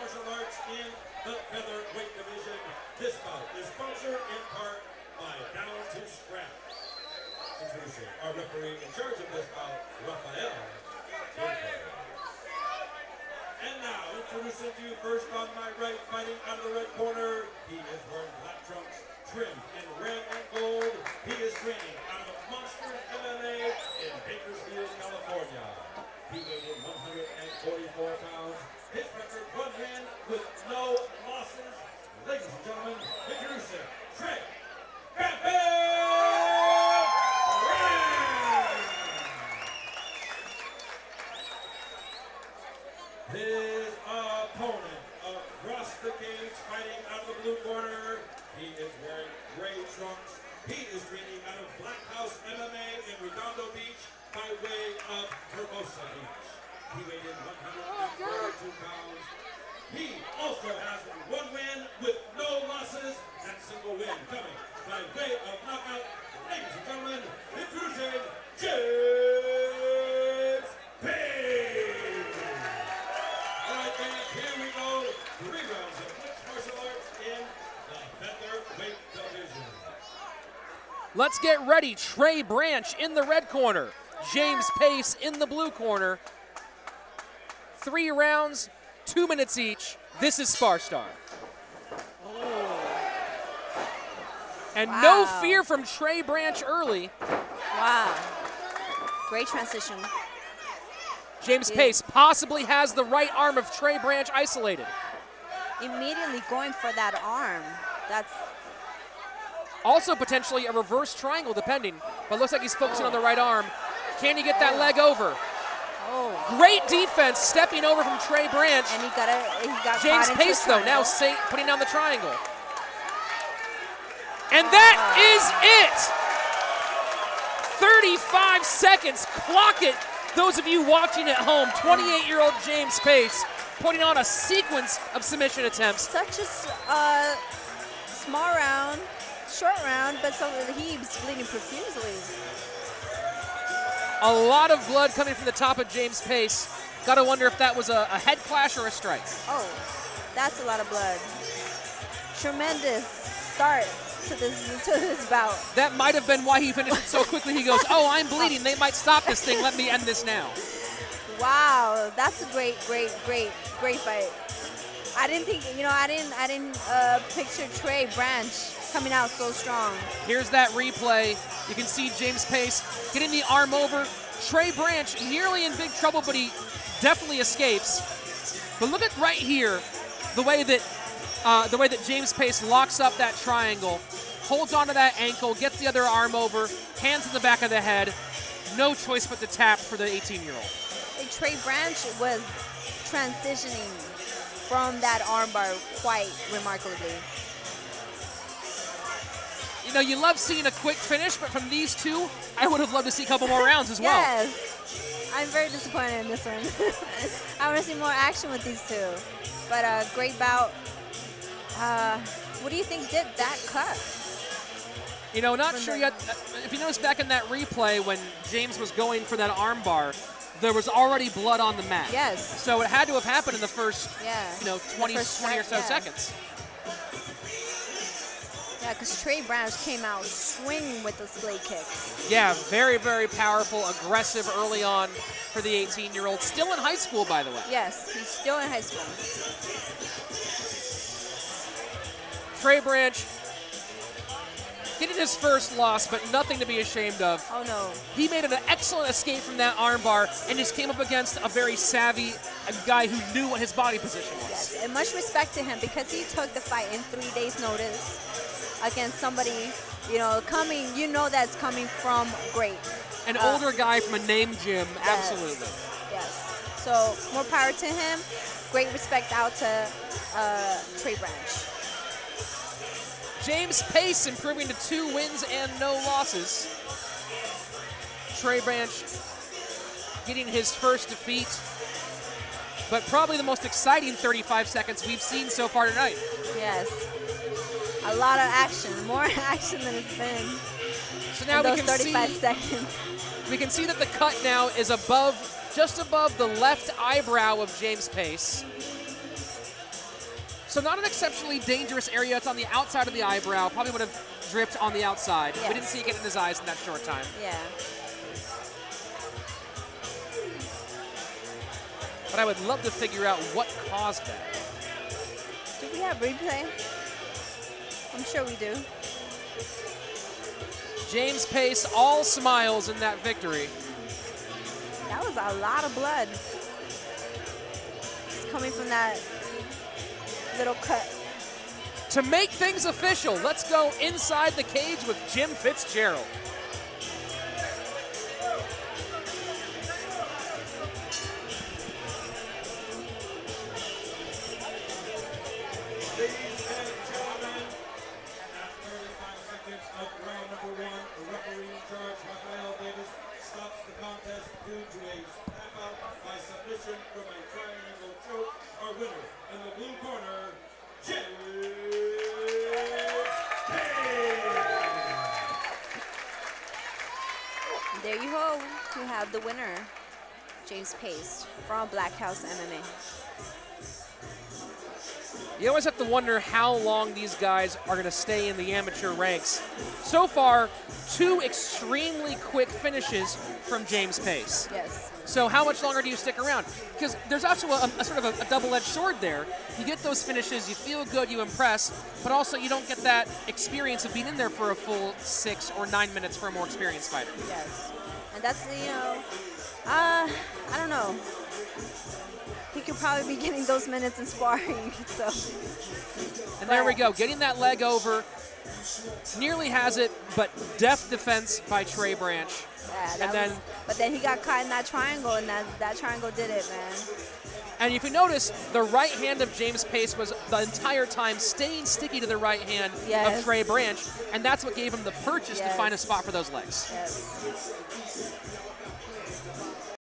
martial arts in the featherweight division. This bout is sponsored in part by Down to Scrap. Introducing our referee in charge of this bout, Rafael. And now, introducing to you first on my right, fighting out of the red corner. He is wearing black trunks, trimmed in red and gold. He is training out of Monster MMA in Bakersfield, California. He weighed in 144 pounds. His record, 1 win with no losses. Ladies and gentlemen, introducing Trey Branch. His opponent across the cage, fighting out of the blue corner. He is wearing gray trunks. He is training out of Black House MMA in Redondo Beach by way of Hermosa Beach. He weighed in 142 pounds. He also has 1 win with no losses and single win coming by way of knockout. Ladies and gentlemen, introducing James Payne. All right, fans, here we go. 3 rounds of mixed martial arts in the featherweight division. Let's get ready. Trey Branch in the red corner. James Pace in the blue corner. 3 rounds, 2 minutes each. This is Spar Star. And no fear from Trey Branch early. Wow. Great transition. James Pace possibly has the right arm of Trey Branch isolated. Immediately going for that arm. That's also potentially a reverse triangle depending, but looks like he's focusing on the right arm. Can he get that leg over? Great defense stepping over from Trey Branch. And he got James Pace though now putting down the triangle. And that is it. 35 seconds, clock it. Those of you watching at home, 28-year-old James Pace putting on a sequence of submission attempts. Such a small round, short round, but he's bleeding profusely. A lot of blood coming from the top of James Pace. Gotta wonder if that was a head clash or a strike. Oh, that's a lot of blood. Tremendous start to this bout. That might have been why he finished it so quickly. He goes, oh, I'm bleeding. They might stop this thing. Let me end this now. Wow, that's a great fight. I didn't think, I didn't picture Trey Branch coming out so strong. Here's that replay. You can see James Pace getting the arm over. Trey Branch nearly in big trouble, but he definitely escapes. But look at right here, the way that James Pace locks up that triangle, holds onto that ankle, gets the other arm over, hands in the back of the head. No choice but to tap for the 18-year-old. Trey Branch was transitioning from that armbar quite remarkably. You love seeing a quick finish, but from these two, I would have loved to see a couple more rounds as well. Yes. I'm very disappointed in this one. I want to see more action with these two. But great bout. What do you think did that cut? Not sure yet. If you notice back in that replay when James was going for that armbar, there was already blood on the mat. Yes. So it had to have happened in the first, 20 or so seconds. Yeah, because Trey Branch came out swinging with the split kicks. Yeah, very, very powerful, aggressive early on for the 18-year-old. Still in high school, by the way. Yes, he's still in high school. Trey Branch getting his first loss, but nothing to be ashamed of. Oh, no. He made an excellent escape from that armbar and just came up against a very savvy guy who knew what his body position was. Yes, and much respect to him because he took the fight in 3 days' notice against somebody, that's coming from great. An older guy from a named gym, absolutely. Yes. So more power to him. Great respect out to Trey Branch. James Pace improving to 2 wins and no losses. Trey Branch getting his first defeat, but probably the most exciting 35 seconds we've seen so far tonight. Yes. A lot of action, more action than it's been. So now in we those can 35 seconds. We can see that the cut now is just above the left eyebrow of James Pace. So not an exceptionally dangerous area. It's on the outside of the eyebrow. Probably would have dripped on the outside. Yes. We didn't see it get in his eyes in that short time. Yeah. But I would love to figure out what caused that. Do we have replay? I'm sure we do. James Pace, all smiles in that victory. That was a lot of blood. It's coming from that little cut. To make things official, let's go inside the cage with Jim Fitzgerald. Ladies and gentlemen, after 35 seconds of round number 1, the referee in charge, Rafael Davis, stops the contest due to a tap out by submission from a triangle choke. Our winner in the blue corner, James Pace. There you go. You have the winner, James Pace from Black House MMA. You always have to wonder how long these guys are going to stay in the amateur ranks. So far, 2 extremely quick finishes from James Pace. Yes. So how much longer do you stick around? Because there's also a sort of a double-edged sword there. You get those finishes, you feel good, you impress, but also you don't get that experience of being in there for a full 6 or 9 minutes for a more experienced fighter. Yes. And that's, I don't know. He could probably be getting those minutes in sparring, so. And there we go, getting that leg over. Nearly has it, but deft defense by Trey Branch. Yeah, but then he got caught in that triangle, and that triangle did it, man. And if you notice, the right hand of James Pace was the entire time staying sticky to the right hand of Trey Branch, and that's what gave him the purchase to find a spot for those legs. Yes.